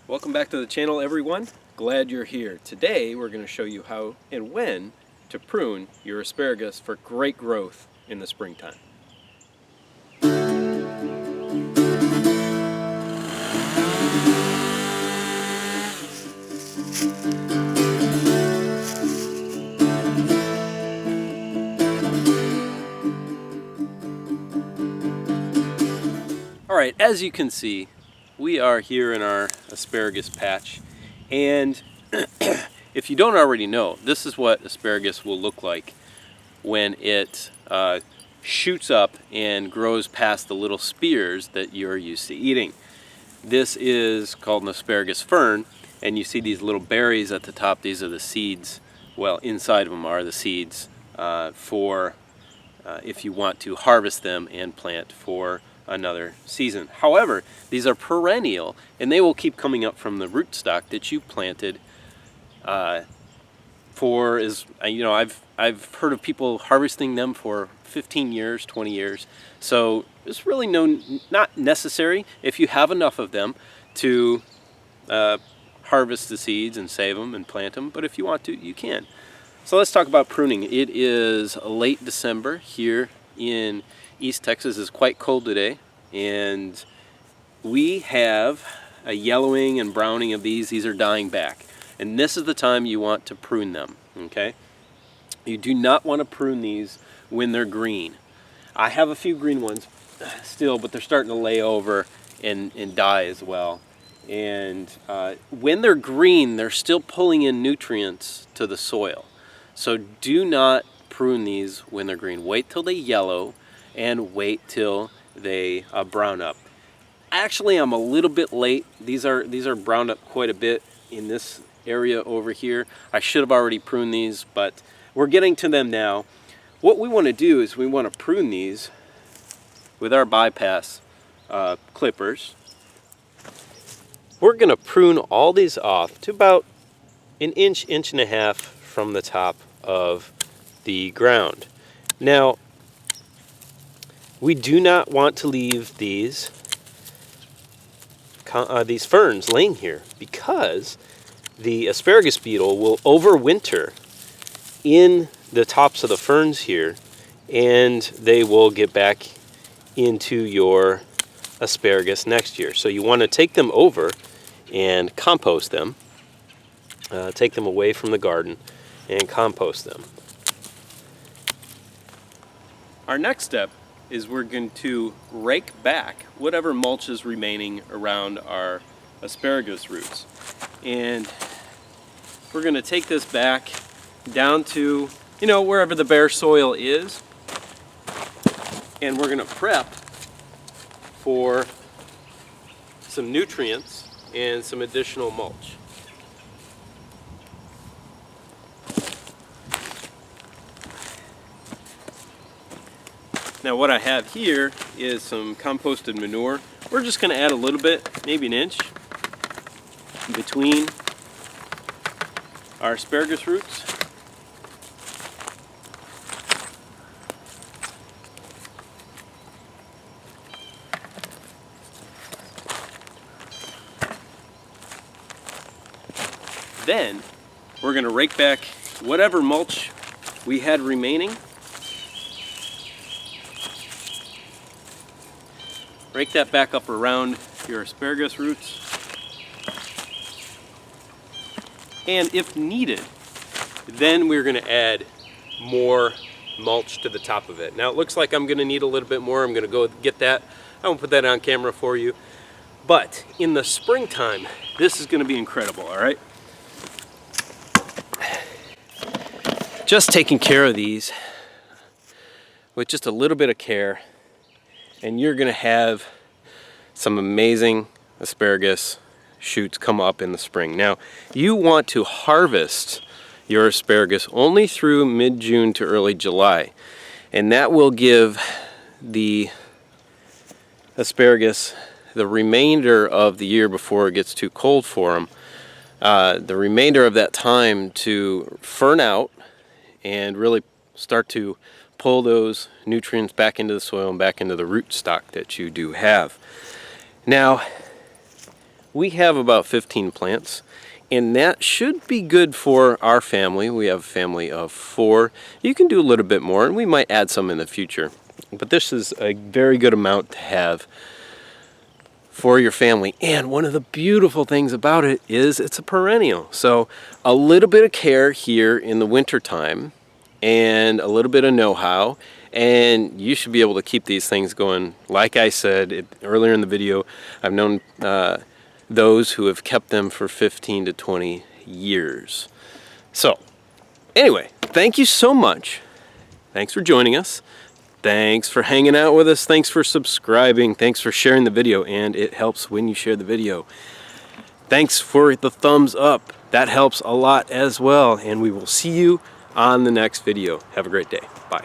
Welcome back to the channel, everyone. Glad you're here. Today we're going to show you how and when to prune your asparagus for great growth in the springtime. Alright, as you can see, we are here in our asparagus patch, and if you don't already know, this is what asparagus will look like when it shoots up and grows past the little spears that you're used to eating. This is called an asparagus fern, and you see these little berries at the top. These are the seeds. Well, inside of them are the seeds for if you want to harvest them and plant for another season. However, these are perennial, and they will keep coming up from the rootstock that you planted for, I've heard of people harvesting them for 15 years, 20 years. So it's really not necessary if you have enough of them to harvest the seeds and save them and plant them, but if you want to, you can. So let's talk about pruning. It is late December here in East Texas. Is quite cold today, and we have a yellowing and browning of these. These are dying back, and this is the time you want to prune them. Okay, you do not want to prune these when they're green. I have a few green ones still, but they're starting to lay over and die as well. And when they're green, they're still pulling in nutrients to the soil. So do not prune these when they're green. Wait till they yellow and wait till they brown up. Actually, I'm a little bit late. These are browned up quite a bit in this area over here. I should have already pruned these, but we're getting to them now. What we want to do is we want to prune these with our bypass clippers. We're going to prune all these off to about an inch, inch and a half from the top of the ground. Now, we do not want to leave these ferns laying here, because the asparagus beetle will overwinter in the tops of the ferns here, and they will get back into your asparagus next year. So you want to take them over and compost them, take them away from the garden and compost them. Our next step is we're going to rake back whatever mulch is remaining around our asparagus roots. And we're going to take this back down to, wherever the bare soil is. And we're going to prep for some nutrients and some additional mulch. Now what I have here is some composted manure. We're just going to add a little bit, maybe an inch, between our asparagus roots. Then we're going to rake back whatever mulch we had remaining. Rake that back up around your asparagus roots. And if needed, then we're going to add more mulch to the top of it. Now it looks like I'm going to need a little bit more. I'm going to go get that. I won't put that on camera for you. But in the springtime, this is going to be incredible, all right? Just taking care of these with just a little bit of care, and you're going to have some amazing asparagus shoots come up in the spring. Now, you want to harvest your asparagus only through mid-June to early July, and that will give the asparagus the remainder of the year before it gets too cold for them, the remainder of that time to fern out and really start to pull those nutrients back into the soil and back into the root stock that you do have. Now, we have about 15 plants, and that should be good for our family. We have a family of 4. You can do a little bit more, and we might add some in the future. But this is a very good amount to have for your family. And one of the beautiful things about it is it's a perennial. So a little bit of care here in the winter time and a little bit of know-how, and you should be able to keep these things going. Like I said earlier in the video, I've known those who have kept them for 15 to 20 years. So anyway, thank you so much. Thanks for joining us. Thanks for hanging out with us. Thanks for subscribing. Thanks for sharing the video, and it helps when you share the video. Thanks for the thumbs up. That helps a lot as well, and we will see you on the next video. Have a great day. Bye.